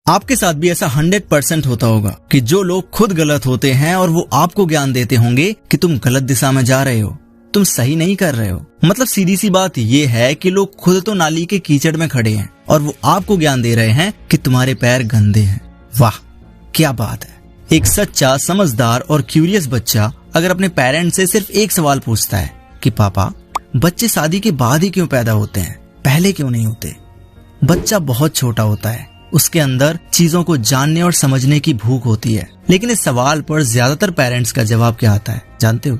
आपके साथ भी ऐसा 100% होता होगा कि जो लोग खुद गलत होते हैं और वो आपको ज्ञान देते होंगे कि तुम गलत दिशा में जा रहे हो, तुम सही नहीं कर रहे हो। मतलब सीधी सी बात ये है कि लोग खुद तो नाली के कीचड़ में खड़े हैं और वो आपको ज्ञान दे रहे हैं कि तुम्हारे पैर गंदे हैं। वाह क्या बात है। एक सच्चा, समझदार और क्यूरियस बच्चा अगर अपने पेरेंट्स से सिर्फ एक सवाल पूछता है कि पापा, बच्चे शादी के बाद ही क्यों पैदा होते हैं, पहले क्यों नहीं होते? बच्चा बहुत छोटा होता है, उसके अंदर चीजों को जानने और समझने की भूख होती है। लेकिन इस सवाल पर ज्यादातर पेरेंट्स का जवाब क्या आता है जानते हो?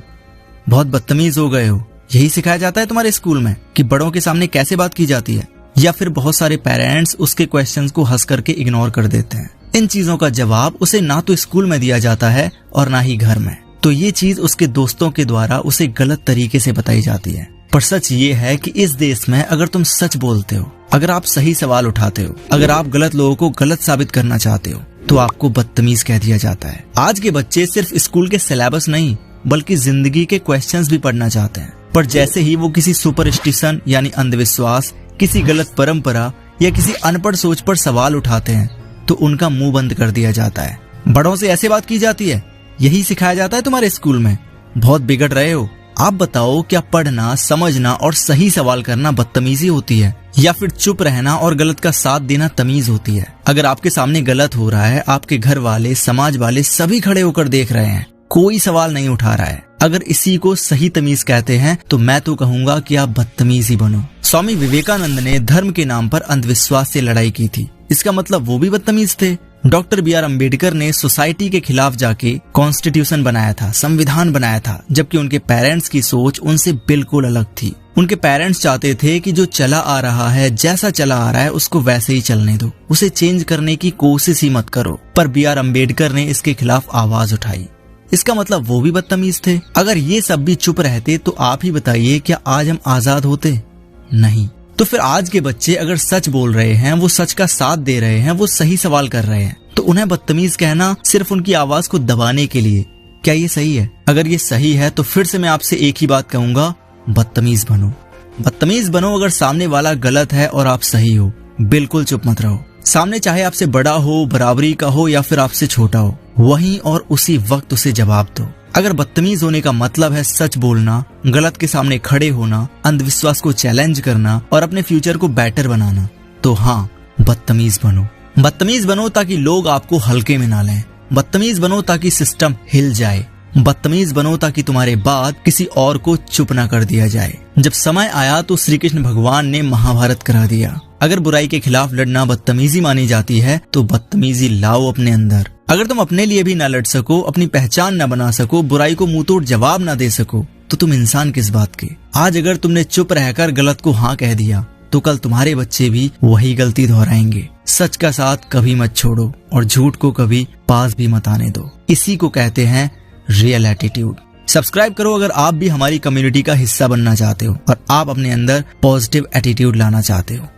बहुत बदतमीज हो गए हो। यही सिखाया जाता है तुम्हारे स्कूल में कि बड़ों के सामने कैसे बात की जाती है। या फिर बहुत सारे पेरेंट्स उसके क्वेश्चंस को हंस करके इग्नोर कर देते हैं। इन चीजों का जवाब उसे ना तो स्कूल में दिया जाता है और ना ही घर में। तो ये चीज उसके दोस्तों के द्वारा उसे गलत तरीके से बताई जाती है। पर सच ये है कि इस देश में अगर तुम सच बोलते हो, अगर आप सही सवाल उठाते हो, अगर आप गलत लोगों को गलत साबित करना चाहते हो, तो आपको बदतमीज कह दिया जाता है। आज के बच्चे सिर्फ स्कूल के सिलेबस नहीं बल्कि जिंदगी के क्वेश्चंस भी पढ़ना चाहते हैं। पर जैसे ही वो किसी सुपरस्टिशन यानी अंधविश्वास, किसी गलत परंपरा या किसी अनपढ़ सोच पर सवाल उठाते हैं तो उनका मुंह बंद कर दिया जाता है। बड़ों से ऐसे बात की जाती है। यही सिखाया जाता है तुम्हारे स्कूल में। बहुत बिगड़ रहे हो। आप बताओ, क्या पढ़ना, समझना और सही सवाल करना बदतमीजी होती है या फिर चुप रहना और गलत का साथ देना तमीज होती है? अगर आपके सामने गलत हो रहा है, आपके घर वाले, समाज वाले सभी खड़े होकर देख रहे हैं, कोई सवाल नहीं उठा रहा है, अगर इसी को सही तमीज कहते हैं तो मैं तो कहूंगा कि आप बदतमीज ही बनो। स्वामी विवेकानंद ने धर्म के नाम पर अंधविश्वास से लड़ाई की थी। इसका मतलब वो भी बदतमीज थे। डॉक्टर बी आर अम्बेडकर ने सोसाइटी के खिलाफ जाके कॉन्स्टिट्यूशन बनाया था, संविधान बनाया था, जबकि उनके पेरेंट्स की सोच उनसे बिल्कुल अलग थी। उनके पेरेंट्स चाहते थे कि जो चला आ रहा है, जैसा चला आ रहा है उसको वैसे ही चलने दो, उसे चेंज करने की कोशिश ही मत करो। पर बी आर अम्बेडकर ने इसके खिलाफ आवाज उठाई। इसका मतलब वो भी बदतमीज थे। अगर ये सब भी चुप रहते तो आप ही बताइए, क्या आज हम आजाद होते? नहीं। तो फिर आज के बच्चे अगर सच बोल रहे हैं, वो सच का साथ दे रहे हैं, वो सही सवाल कर रहे हैं, तो उन्हें बदतमीज कहना सिर्फ उनकी आवाज को दबाने के लिए, क्या ये सही है? अगर ये सही है तो फिर से मैं आपसे एक ही बात कहूंगा, बदतमीज बनो। बदतमीज बनो अगर सामने वाला गलत है और आप सही हो। बिल्कुल चुप मत रहो। सामने चाहे आपसे बड़ा हो, बराबरी का हो या फिर आपसे छोटा हो, वहीं और उसी वक्त उसे जवाब दो। अगर बदतमीज होने का मतलब है सच बोलना, गलत के सामने खड़े होना, अंधविश्वास को चैलेंज करना और अपने फ्यूचर को बेटर बनाना, तो हाँ, बदतमीज बनो। बदतमीज बनो ताकि लोग आपको हल्के में ना लें। बदतमीज बनो ताकि सिस्टम हिल जाए। बदतमीज बनो ताकि तुम्हारे बाद किसी और को चुप ना कर दिया जाए। जब समय आया तो श्री कृष्ण भगवान ने महाभारत करा दिया। अगर बुराई के खिलाफ लड़ना बदतमीजी मानी जाती है तो बदतमीजी लाओ अपने अंदर। अगर तुम अपने लिए भी ना लड़ सको, अपनी पहचान न बना सको, बुराई को मुंह तोड़ जवाब न दे सको, तो तुम इंसान किस बात के? आज अगर तुमने चुप रहकर गलत को हाँ कह दिया तो कल तुम्हारे बच्चे भी वही गलती दोहराएंगे। सच का साथ कभी मत छोड़ो और झूठ को कभी पास भी मत आने दो। इसी को कहते हैं रियल एटीट्यूड। सब्सक्राइब करो अगर आप भी हमारी कम्युनिटी का हिस्सा बनना चाहते हो और आप अपने अंदर पॉजिटिव एटीट्यूड लाना चाहते हो।